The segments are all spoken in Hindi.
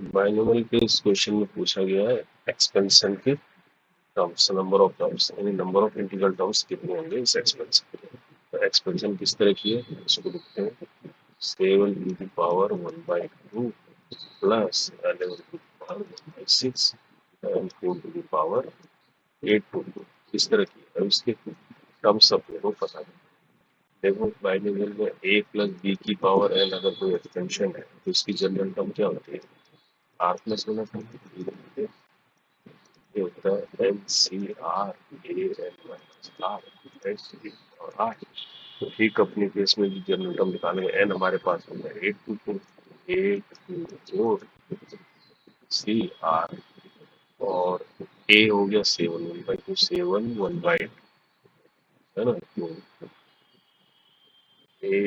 बाइनोमियल के इस क्वेश्चन में पूछा गया है एक्सपेंशन के टर्म्स, नंबर ऑफ टर्म्स यानी नंबर ऑफ इंटीग्रल टर्म्स कितने होंगे इस एक्सपेंशन के। तो एक्सपेंशन किस तरह की है इसको देखते हैं। 7 to the power 1/2 plus 11 to the power 1/6 and 4 to the power 8/2 इस तरह की है। अब इसके टर्म्स अपने को पता है। देखो बाइनोमियल में a प्लस बी की पावर n अगर कोई एक्सपेंशन है तो इसकी जनरल टर्म क्या होती है, r प्लस होना चाहिए। ये होता है N C R A N minus R और आर। तो एक अपने केस में भी जनरल टर्म निकालेंगे। एन हमारे पास होगा 8 to 4 सी आर और ए हो गया 7 1/2 7 1/2 है ना। तो ए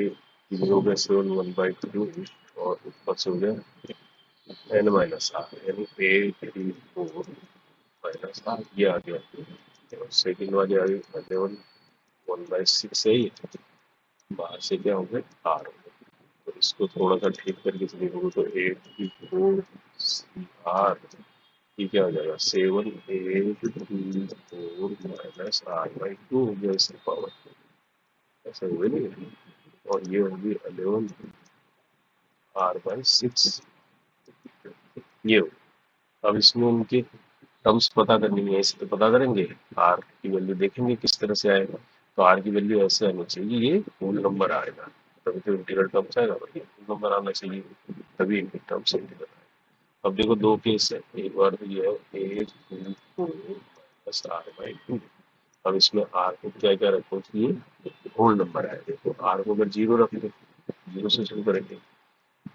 हो गया 7 1/2 और ऊपर से हो गया एन माइनस आर यानी 8 3 4 - ये आ गया। सेकेंड वाले आ गए 11 1/6 है ये, बाहर से क्या हो गए आर हो गए। तो इसको थोड़ा सा ठीक करके से देखोगे तो 8 4 ये क्या हो जाएगा 7 8 3 4 - R/2 हो गया इसकी पावर। ऐसा हुए नहीं। और ये होगी 11 R/6 ये हो। अब इसमें उनके टर्म्स पता करनी है, इसे तो पता करेंगे। आर की वैल्यू देखेंगे किस तरह से आएगा। तो आर की वैल्यू ऐसे आनी चाहिए, ये होल नंबर आएगा तभी तो इंटीग्रल टर्म्स आएगा, और ये होल नंबर आना चाहिए तभी इनके टर्म्स इंटीग्रल आएगा। अब देखो दो केस है, एक बार तो ये है 8 - R/2। अब इसमें आर को क्या क्या रखो कि ये होल नंबर आए। देखो आर को अगर 0 रख दो, 0 से शुरू करेंगे,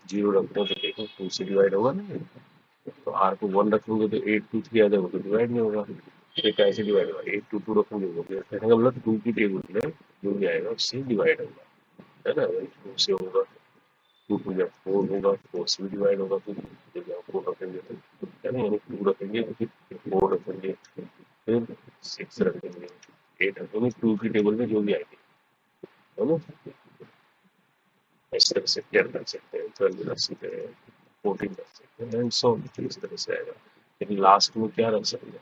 0 रख दो तो देखो 2 से डिवाइड होगा ना। तो आर को 1 रखेंगे तो 8 2 3 आ जाएगा, तो डिवाइड नहीं होगा। फिर कैसे डिवाइड होगा, 8 2 2 रखेंगे वो कहने का मतलब 2 की टेबल में जो भी आएगा उससे डिवाइड होगा, है ना। 2 से होगा 2 जब 4 होगा 4 से भी डिवाइड होगा, तो जब 4 रखेंगे तो है ना, यानी 2 रखेंगे फिर 4 रखेंगे फिर 6 रखेंगे 8 रखेंगे, 2 की टेबल में जो भी आएगी, है ना। इस तरह से क्या कर सकते हैं, 12 रख सकते हैं, 14 रख सकते हैं एंड सो इस तरह से आएगा। लेकिन लास्ट में क्या रख सकते हैं,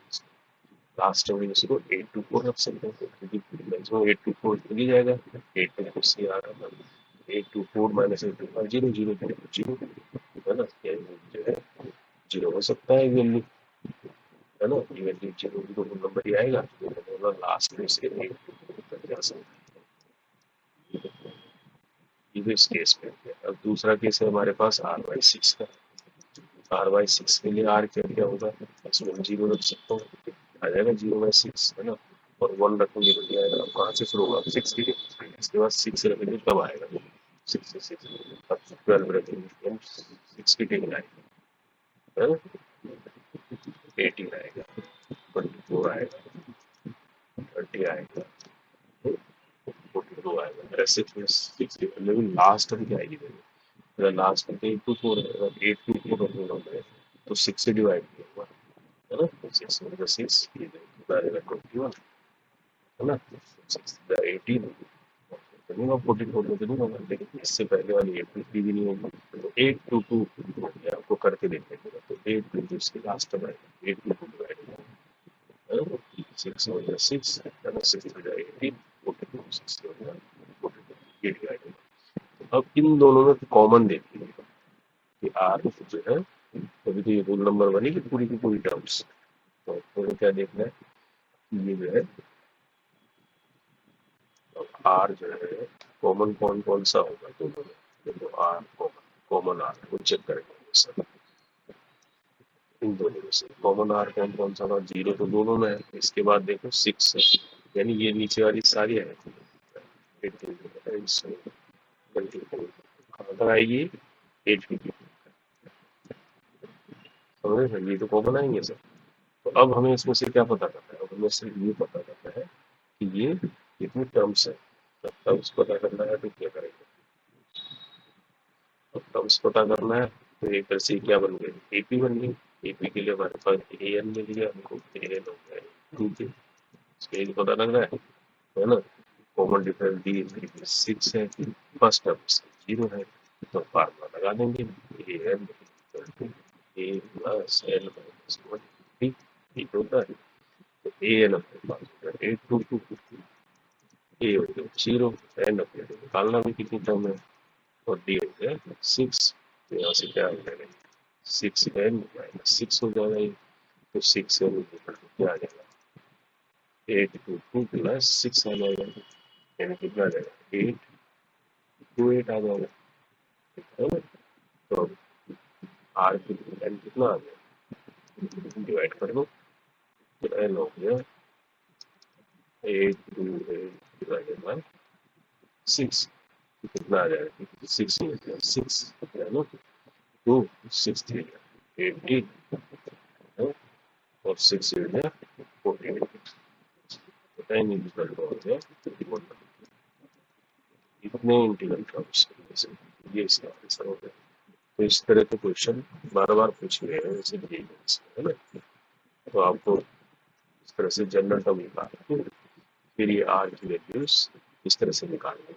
लास्ट में इसको 8 to 4 रख सकते हैं क्योंकि मैक्सिमम 8 to 4 मिल जाएगा। 8 to 4 से आ रहा था 8 to 4 - 8 0 0 0 है ना, जो है 0 हो सकता है वैल्यू, है ना। ये वैल्यू 0 0 नंबर ही आएगा, तो लास्ट में इसके 8 जा सकता है। ये इस केस में। अब दूसरा केस है हमारे पास R/6 का। R/6 के लिए आर क्या क्या होगा, इसमें 0 रख सकता हूँ, आ जाएगा 0/6 है ना। और 1 रखेंगे तो क्या आएगा, कहाँ से शुरू होगा 6 की, इसके बाद 6 रखेंगे तब आएगा 6 से 6 अब 12 रखेंगे 6 की टेबल आएगी, है ना। 18 आएगा 24 आएगा 30 आएगा 42 आएगा, ऐसे फिर 6 लेकिन लास्ट में क्या आएगी, अगर लास्ट में 8 to 4 है, अगर 8 to 4 रखूंगा मैं तो 6 से डिवाइड नहीं होगा, है ना। 6 में 6 रहेगा 21, है ना। 6 18 तो नहीं होगा, 44 में तो नहीं होगा, लेकिन इससे पहले वाली 8 भी नहीं होगी। तो 8 to 2 आपको करके देखने को, तो 8 इसके लास्ट में आएगा 8 to 2 डिवाइड होगा, 6 हो गया 6 है ना, 6 हो जाएगा 18 42 6 हो गया 42 ये डिवाइड होगा। अब इन दोनों में कॉमन देखिए कि आर जो है तभी तो ये होल नंबर बनेगी पूरी की पूरी टर्म्स। तो हमें क्या देखना है, ये जो है आर जो है कॉमन कौन कौन सा होगा दोनों में। देखो आर कॉमन आर को चेक करेंगे सर, इन दोनों में से कॉमन आर कौन कौन सा होगा, 0 तो दोनों में है, इसके बाद देखो 6 है, यानी ये नीचे वाली सारी है। कहाँ तक आएगी 8 की, समझे, ये तो कॉमन आएंगे सर। तो अब हमें इसमें से क्या पता करना है, अब हमें सिर्फ ये पता करना है कि ये कितनी टर्म्स है। जब टर्म्स पता करना है तो क्या करेंगे, अब टर्म्स पता करना है तो एक तरह से क्या बन गए एपी बन गई। एपी के लिए हमारे पास ए एन मिल गया हमको, ए एन हो गया 2 स्टेज पता लग रहा है ना। कॉमन डिफरेंस डी 6 है, फर्स्ट टर्म 0 है, तो फार्मूला लगा देंगे a n a plus n minus one ठीक होता है। तो ए एन अपने पास होता है 8 2 ए हो गया 0, एन अपने निकालना भी कितनी टर्म है, और डी हो गया 6। तो यहाँ से क्या आ जाएगा 6n माइनस 6 हो जाएगा ये। तो 6n क्या आ जाएगा 8 2 प्लस 6 आ जाएगा, यानी कितना आ जाएगा 8 आ जाएगा, है ना। तो आर की एन कितना आ गया, डिवाइड कर दो, तो एन हो गया 8 डिवाइडेड बाय 6, कितना आ जाएगा 6 हो गया 6, है ना। तो 6 थी 18, और 6 हो गया 14, तो एन इक्वल टू हो गया 31। इतने इंटीग्रल टर्म्स ये इसका आंसर हो गया। तो इस तरह के क्वेश्चन बार बार पूछ रहे हैं जैसे है ना। तो आपको इस तरह से जनरल टर्म निकाल फिर ये आर की वैल्यूज इस तरह से निकालनी है।